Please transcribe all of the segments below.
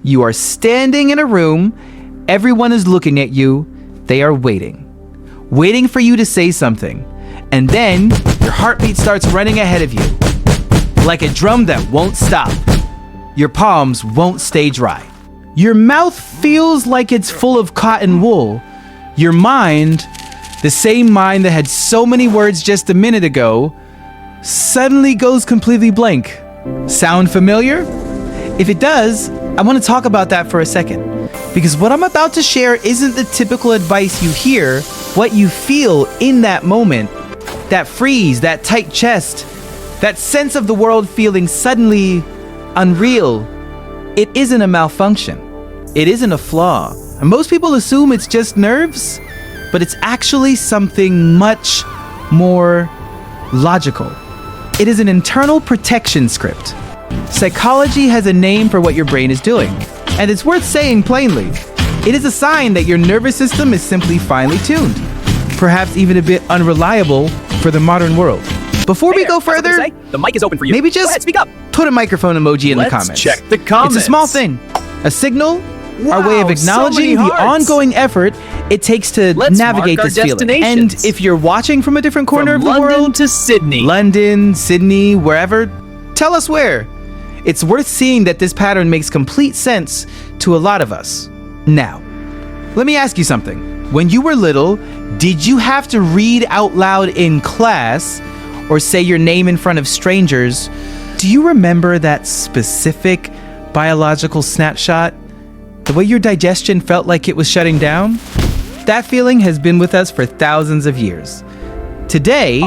You are standing in a room, everyone is looking at you, they are waiting for you to say something. And then your heartbeat starts running ahead of you, like a drum that won't stop. Your palms won't stay dry. Your mouth feels like it's full of cotton wool. Your mind, the same mind that had so many words just a minute ago, suddenly goes completely blank. Sound familiar? If it does, I want to talk about that for a second. Because what I'm about to share isn't the typical advice you hear. What you feel in that moment, that freeze, that tight chest, that sense of the world feeling suddenly unreal, it isn't a malfunction. It isn't a flaw. And most people assume it's just nerves, but it's actually something much more logical. It is an internal protection script. Psychology has a name for what your brain is doing, and it's worth saying plainly. It is a sign that your nervous system is simply finely tuned, perhaps even a bit unreliable for the modern world. Before we go further, the mic is open for you. Maybe just speak up. Put a microphone emoji in the comments. Check the comments. It's a small thing, a signal, Wow, our way of acknowledging so many the hearts. ongoing effort it takes to Let's navigate mark our this feeling. And destinations. if you're watching from a different corner From of the London world, to Sydney. London, Sydney, wherever, tell us where. It's worth seeing that this pattern makes complete sense to a lot of us. Now, let me ask you something. When you were little, did you have to read out loud in class or say your name in front of strangers? Do you remember that specific biological snapshot? The way your digestion felt like it was shutting down? That feeling has been with us for thousands of years. Today,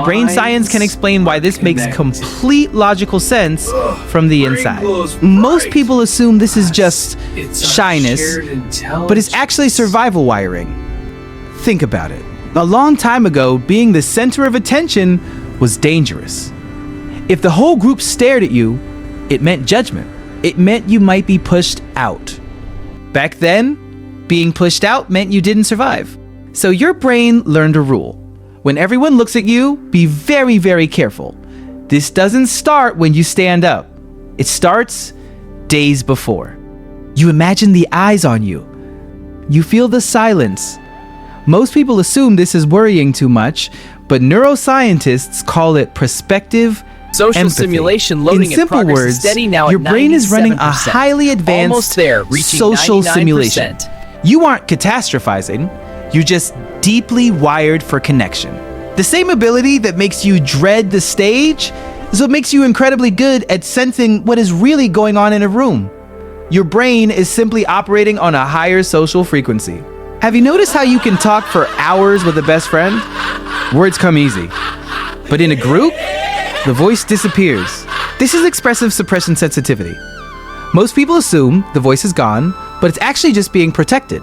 brain science can explain why this makes complete logical sense from the inside. Most people assume this is just shyness, but it's actually survival wiring. Think about it. A long time ago, being the center of attention was dangerous. If the whole group stared at you, it meant judgment. It meant you might be pushed out. Back then, being pushed out meant you didn't survive. So your brain learned a rule. When everyone looks at you, be very, very careful. This doesn't start when you stand up. It starts days before. You imagine the eyes on you. You feel the silence. Most people assume this is worrying too much, but neuroscientists call it prospective Social empathy. simulation loading In simple words, steady now your at brain is running a 97%. highly advanced Almost there, reaching social 99%. simulation. You aren't catastrophizing. You're just deeply wired for connection. The same ability that makes you dread the stage is what makes you incredibly good at sensing what is really going on in a room. Your brain is simply operating on a higher social frequency. Have you noticed how you can talk for hours with a best friend? Words come easy. But in a group, the voice disappears. This is expressive suppression sensitivity. Most people assume the voice is gone, but it's actually just being protected.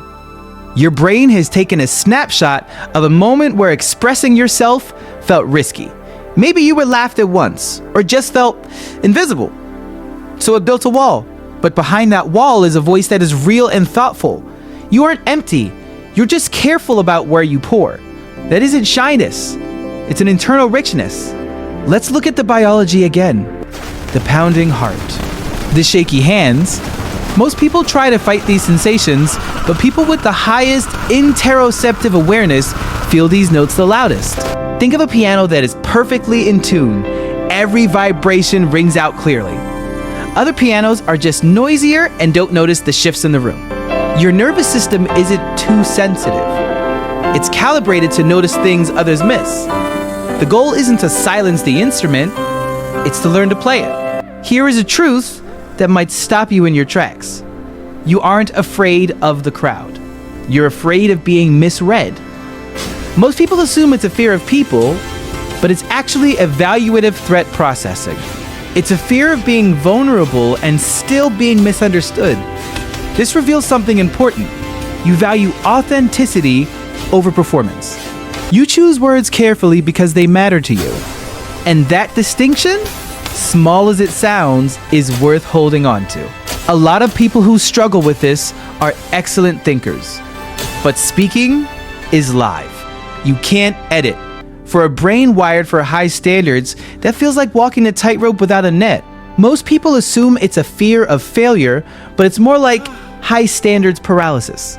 Your brain has taken a snapshot of a moment where expressing yourself felt risky. Maybe you were laughed at once, or just felt invisible. So it built a wall. But behind that wall is a voice that is real and thoughtful. You aren't empty. You're just careful about where you pour. That isn't shyness. It's an internal richness. Let's look at the biology again. The pounding heart. The shaky hands. Most people try to fight these sensations, but people with the highest interoceptive awareness feel these notes the loudest. Think of a piano that is perfectly in tune. Every vibration rings out clearly. Other pianos are just noisier and don't notice the shifts in the room. Your nervous system isn't too sensitive. It's calibrated to notice things others miss. The goal isn't to silence the instrument, it's to learn to play it. Here is a truth that might stop you in your tracks. You aren't afraid of the crowd. You're afraid of being misread. Most people assume it's a fear of people, but it's actually evaluative threat processing. It's a fear of being vulnerable and still being misunderstood. This reveals something important. You value authenticity over performance. You choose words carefully because they matter to you. And that distinction, small as it sounds, is worth holding on to. A lot of people who struggle with this are excellent thinkers. But speaking is live. You can't edit. For a brain wired for high standards, that feels like walking a tightrope without a net. Most people assume it's a fear of failure, but it's more like high standards paralysis.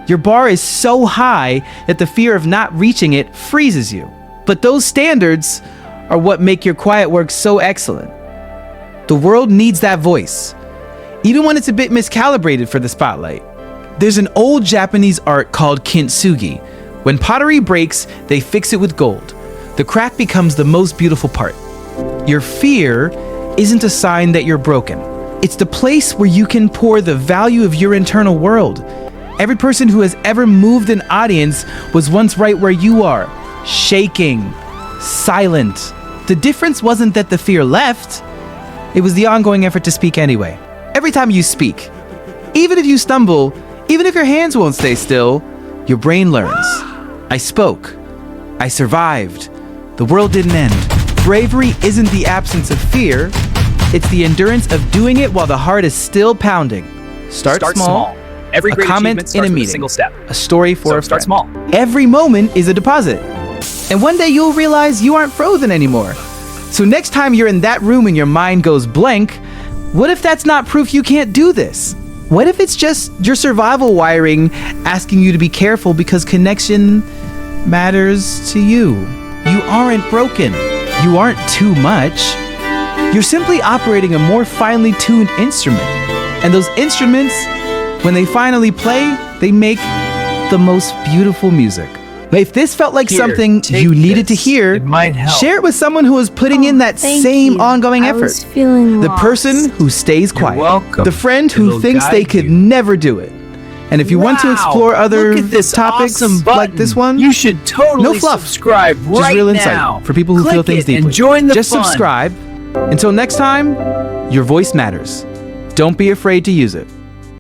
Your bar is so high that the fear of not reaching it freezes you. But those standards are what make your quiet work so excellent. The world needs that voice, even when it's a bit miscalibrated for the spotlight. There's an old Japanese art called kintsugi. When pottery breaks, they fix it with gold. The crack becomes the most beautiful part. Your fear isn't a sign that you're broken. It's the place where you can pour the value of your internal world. Every person who has ever moved an audience was once right where you are, shaking, silent. The difference wasn't that the fear left, it was the ongoing effort to speak anyway. Every time you speak, even if you stumble, even if your hands won't stay still, your brain learns. I spoke. I survived. The world didn't end. Bravery isn't the absence of fear, it's the endurance of doing it while the heart is still pounding. Start small. Every A great comment achievement in a starts with meeting. single step. A story for a Start friend. small. Every moment is a deposit. And one day you'll realize you aren't frozen anymore. So next time you're in that room and your mind goes blank, what if that's not proof you can't do this? What if it's just your survival wiring asking you to be careful because connection matters to you? You aren't broken. You aren't too much. You're simply operating a more finely tuned instrument. And those instruments, when they finally play, they make the most beautiful music. If this felt like Here, something take you needed to this. hear, It might help. share it with someone who is putting in that Thank same you. ongoing I effort. was feeling The lost. person who stays quiet. welcome. The friend who It'll thinks they guide could you. never do it. And if you want to Wow, explore other look at this topics awesome like this button. one, You should totally no fluff. subscribe just right real now. insight for people who Click feel things it and deeply. join the Just fun. subscribe. Until next time, your voice matters. Don't be afraid to use it.